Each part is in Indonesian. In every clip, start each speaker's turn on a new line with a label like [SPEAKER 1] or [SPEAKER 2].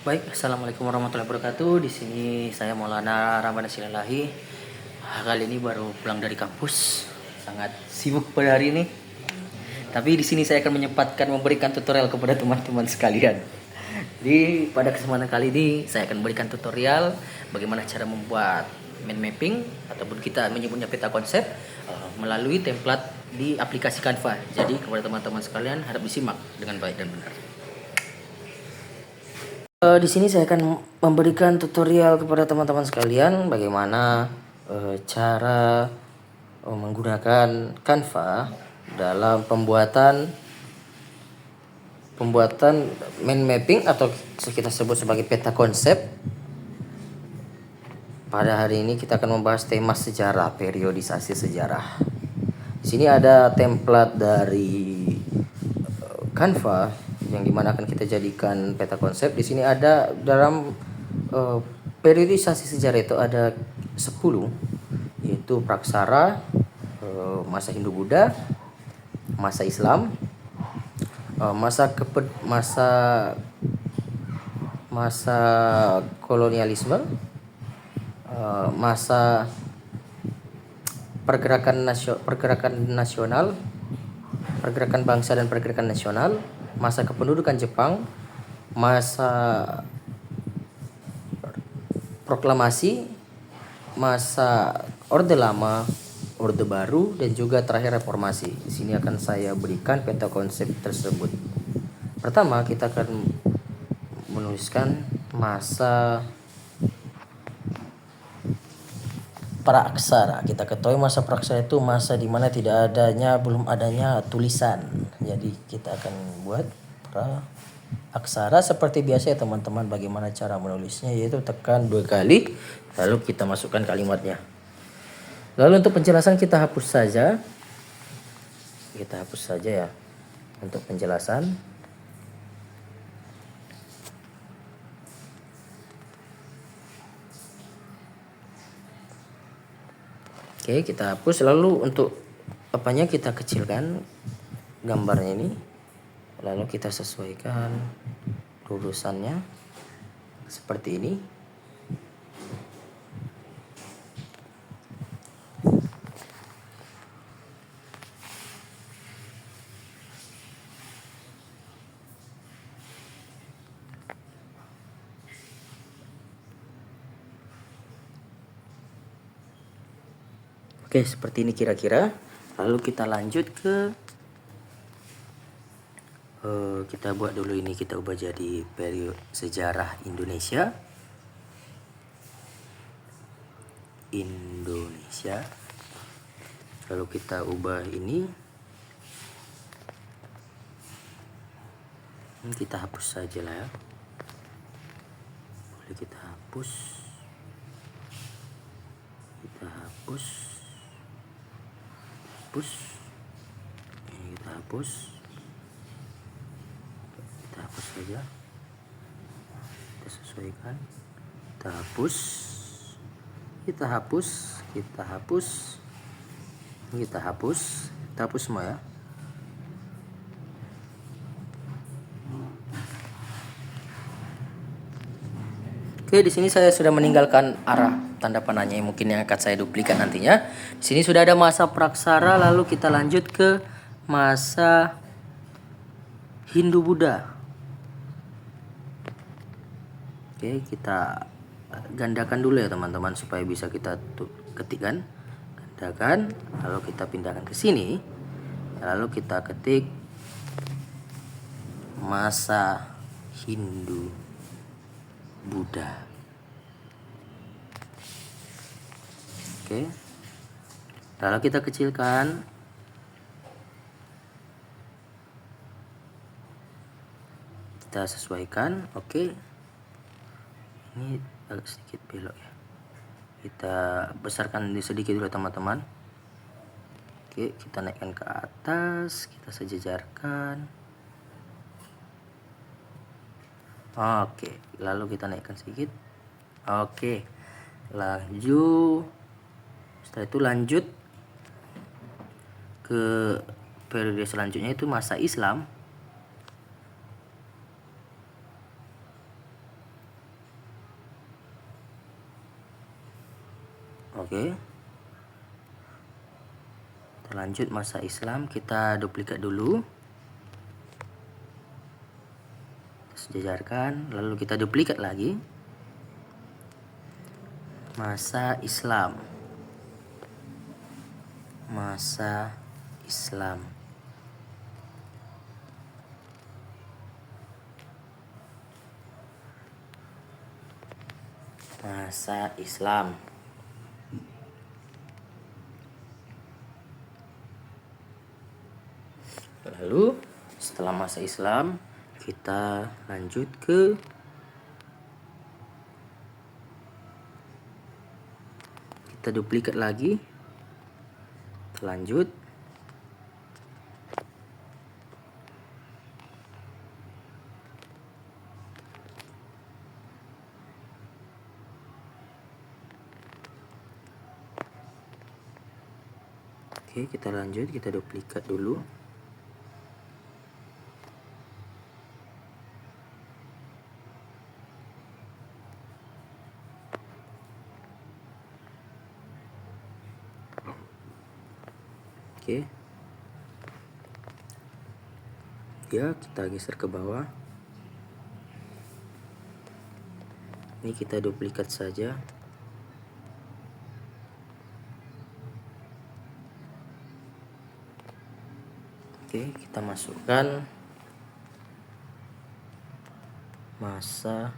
[SPEAKER 1] Baik, assalamualaikum warahmatullahi wabarakatuh. Di sini saya Maulana Ramadhan Silalahi. Kali ini baru pulang dari kampus, sangat sibuk pada hari ini. Tapi di sini saya akan menyempatkan memberikan tutorial kepada teman-teman sekalian. Jadi pada kesempatan kali ini saya akan memberikan tutorial bagaimana cara membuat mind mapping ataupun kita menyebutnya peta konsep melalui template di aplikasi Canva. Jadi kepada teman-teman sekalian harap disimak dengan baik dan benar. Di sini saya akan memberikan tutorial kepada teman-teman sekalian bagaimana cara menggunakan Canva dalam pembuatan mind mapping atau kita sebut sebagai peta konsep. Pada hari ini kita akan membahas tema sejarah, periodisasi sejarah. Di sini ada template dari Canva yang dimana akan kita jadikan peta konsep. Di sini ada dalam periodisasi sejarah itu ada 10, yaitu praksara, masa Hindu-Buddha, masa Islam, masa kolonialisme, masa pergerakan nasional, pergerakan bangsa dan pergerakan nasional, masa kependudukan Jepang, masa proklamasi, masa Orde Lama, Orde Baru, dan juga terakhir reformasi. Di sini akan saya berikan peta konsep tersebut. Pertama, kita akan menuliskan masa praksara. Kita ketahui masa praksara itu masa di mana belum adanya tulisan. Jadi kita akan buat praksara seperti biasa ya teman-teman. Bagaimana cara menulisnya, yaitu tekan 2 kali lalu kita masukkan kalimatnya. Lalu untuk penjelasan kita hapus saja. Kita hapus saja ya untuk penjelasan. Oke, kita hapus. Lalu untuk apanya kita kecilkan gambarnya ini. Lalu kita sesuaikan lurusannya seperti ini. Oke, seperti ini kira-kira. Lalu kita lanjut ke kita buat dulu ini, kita ubah jadi periode sejarah Indonesia. Lalu kita ubah ini. Kita hapus saja lah ya. Boleh kita hapus. Kita hapus. Ini kita hapus. Kita hapus saja. Kita sesuaikan. Kita hapus. Kita hapus. Kita hapus. Kita hapus. Kita hapus semua ya. Oke, di sini saya sudah meninggalkan arah tanda panahnya yang mungkin yang akan saya duplikat nantinya. Di sini sudah ada masa praksara, lalu kita lanjut ke masa Hindu-Buddha. Oke, kita gandakan dulu ya teman-teman supaya bisa kita ketikkan. Gandakan, lalu kita pindahkan ke sini. Lalu kita ketik masa Hindu-Buddha. Oke. Lalu kita kecilkan. Kita sesuaikan. Oke. Ini agak sedikit belok ya. Kita besarkan sedikit dulu teman-teman. Oke, kita naikkan ke atas, kita sejajarkan. Oke, lalu kita naikkan sedikit. Oke. Lanjut. Setelah itu lanjut ke periode selanjutnya, itu masa Islam. Oke. Kita lanjut masa Islam, kita duplikat dulu. Sejajarkan, lalu kita duplikat lagi. Masa Islam. Masa Islam. Masa Islam. Lalu setelah masa Islam, kita lanjut ke kita duplikat lagi. Lanjut. Oke, kita lanjut, kita duplikat dulu. Oke. Ya, kita geser ke bawah. Ini kita duplikat saja. Oke, kita masukkan masa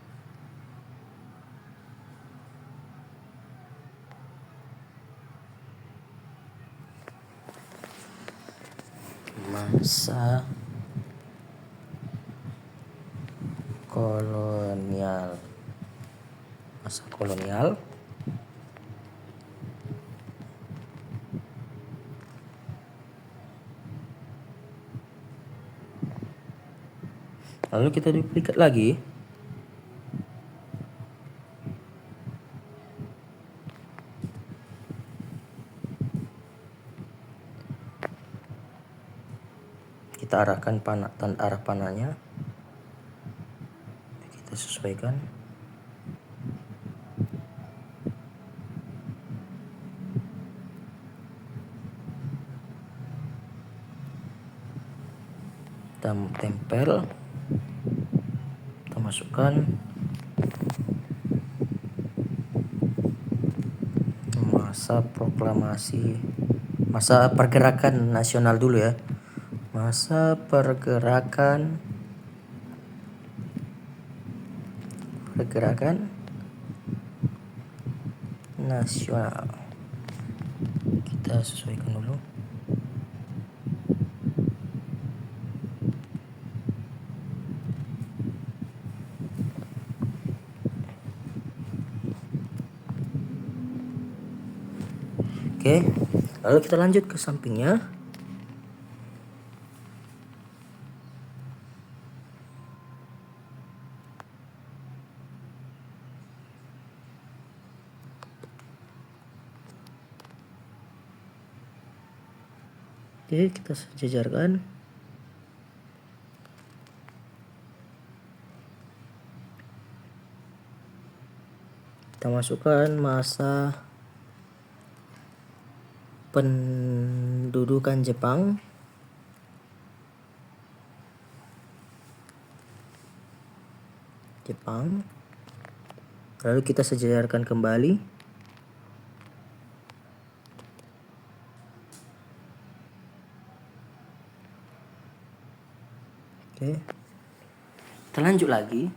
[SPEAKER 1] kolonial. Masa kolonial. Lalu kita duplikat lagi. Kita arahkan arah panahnya. Kita sesuaikan. Kita tempel. Kita masukkan masa proklamasi, masa pergerakan nasional dulu ya. Masa pergerakan nasional. Kita sesuaikan dulu. Oke, lalu kita lanjut ke sampingnya. Oke, kita sejajarkan. Kita masukkan masa pendudukan Jepang. Lalu kita sejajarkan kembali. Oke. Kita lanjut lagi.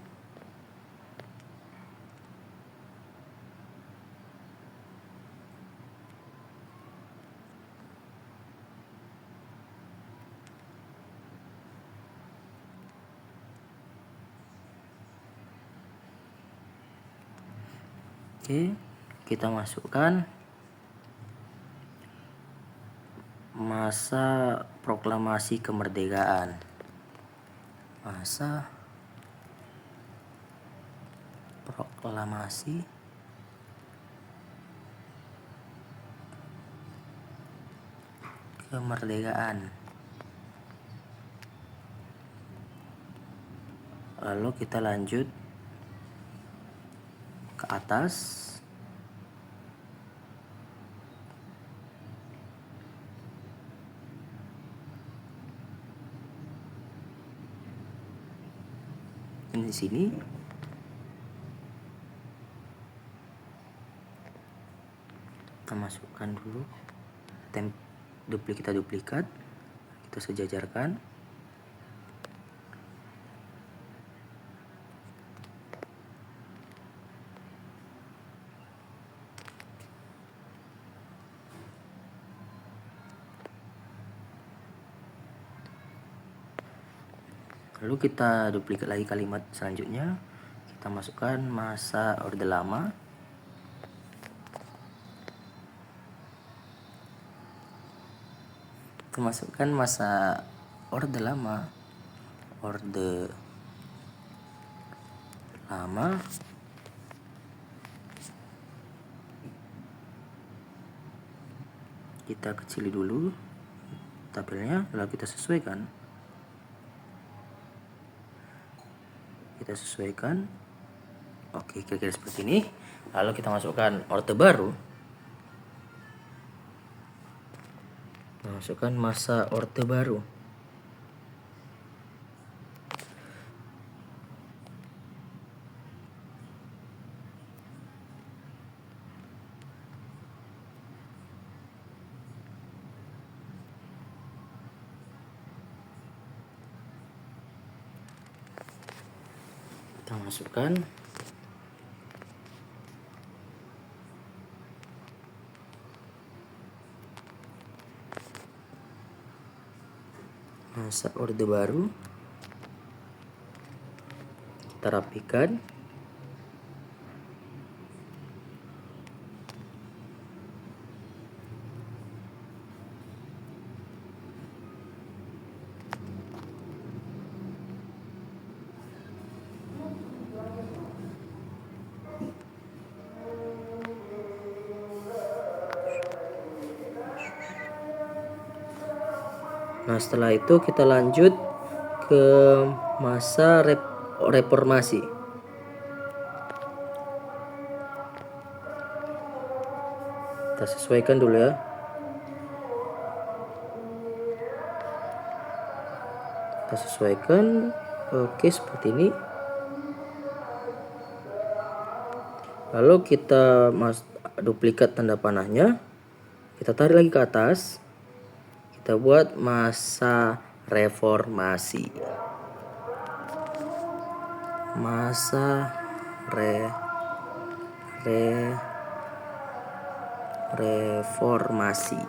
[SPEAKER 1] Oke, kita masukkan masa proklamasi kemerdekaan. Masa proklamasi kemerdekaan. Lalu kita lanjut ke atas. di sini. Kita masukkan dulu duplikat, kita sejajarkan. Lalu kita duplikat lagi kalimat selanjutnya. Kita masukkan masa orde lama. Kita masukkan masa orde lama. Orde lama. Kita kecili dulu tabelnya, lalu kita sesuaikan. Oke, kira-kira seperti ini. Lalu kita masukkan orde baru. Masukkan masa orde baru. Kita masukkan masa orde baru, kita rapikan. Nah, setelah itu kita lanjut ke masa reformasi. Kita sesuaikan dulu ya. Kita sesuaikan. Oke, seperti ini. Lalu kita duplikat tanda panahnya. Kita tarik lagi ke atas. Kita buat masa reformasi. Masa reformasi.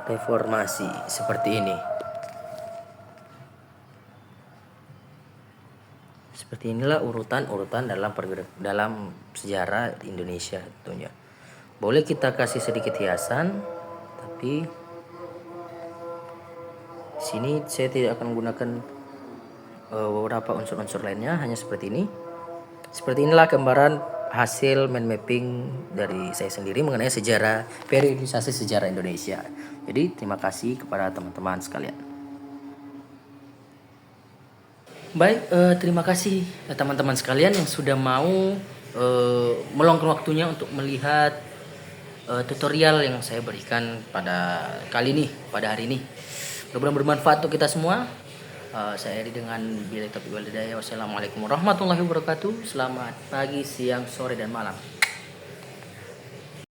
[SPEAKER 1] Reformasi seperti ini. Seperti inilah urutan dalam sejarah Indonesia tentunya. Boleh kita kasih sedikit hiasan, tapi sini saya tidak akan menggunakan beberapa unsur-unsur lainnya, hanya seperti ini. Seperti inilah gambaran hasil mind mapping dari saya sendiri mengenai periodisasi sejarah Indonesia. Jadi terima kasih kepada teman-teman sekalian. Baik, terima kasih teman-teman sekalian yang sudah mau meluangkan waktunya untuk melihat tutorial yang saya berikan pada hari ini. Mudah-mudahan bermanfaat untuk kita semua. Saya Eri dengan Billahi Taufiq wal Hidayah. Wassalamualaikum warahmatullahi wabarakatuh. Selamat pagi, siang, sore, dan malam.